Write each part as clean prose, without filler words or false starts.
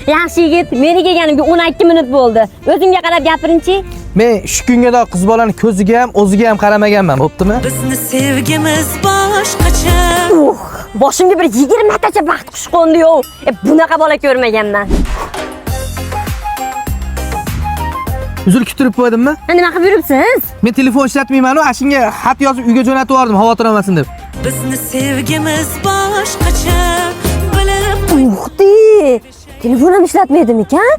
Yaxshi yigit, meni kelganimga 12 minut bo'ldi. O'zimga qarab gapiringchi. Men shu kunga qiz bolaning ko'ziga ham, o'ziga ham qaramaganman, bo'ptimi? Bizni sevgimiz boshqacha. Boshimga bir 20 tacha baxt qush qo'ndi-yu. Bunaqa bola ko'rmaganman. Uzr kuttirib qo'ydimmi? Nima qilib yuribsiz? Men telefon ishlatmayman-ku, ashunga xat yozib uyga jo'natib yubordim, xavotir olmasin deb. Bizni sevgimiz boshqacha. Bilib Uxti! Telefonam ishlatmaydim ekan?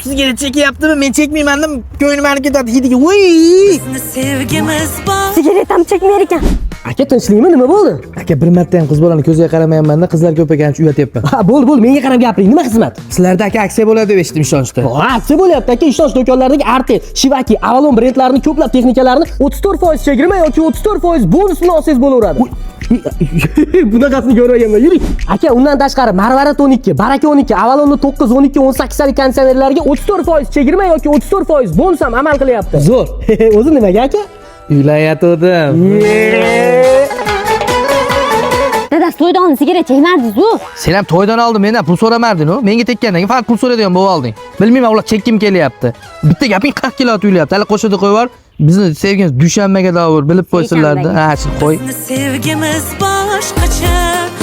Sizga chekyaptimi? Men chekmayman-dim. Ko'nglim meni ketadi hidiga. Voy! bizni sevgimiz boshqacha. Sigaretam chekmayar ekan. Aka tinchlikmi, nima bo'ldi? Aka bir marta ham qiz bolani ko'ziga qaramayapman-da, qizlar ko'p ekanini uyatyapman. Ha, bo'ldi, menga qarab gapiring. Nima xizmat? Sizlarda aka aksiya bo'ladi deb eshitdim ishonchda. Aksiya bo'lyapti aka, ishonch do'konlaridagi Arte, Shivaki, Avalon brendlarining ko'plab texnikalarini 34% chegirma yoki 34% bonus bilan olsangiz bo'laveradi. Bunaqasini ko'rmaganman. Yuring. Aka, undan tashqari Marvarid 12, Baraka 12, Avalonning 9, 12, 18 talik konditsionerlarga 34% chegirma yoki 34% bonus ham amal qilyapti. Zo'r. O'zi nimaga aka? Uylayotgandim. Dada, to'ydan sigaret chekmadingiz-ku. Sen ham to'ydan oldin mendan pul so'ramarding-ku. Menga tekkandan keyin faqat pul so'raydigan bo'lib olding. Bilmayman, ular chekkim kelyapti. Bitta gaping 40 kilo tuyulyapti. Hali qo'shida qo'yib yubor. Bizni sevgimiz dushanbaga davr bilib qo'ysinlar-da. Ha, qo'y. Bizni sevgimiz boshqacha.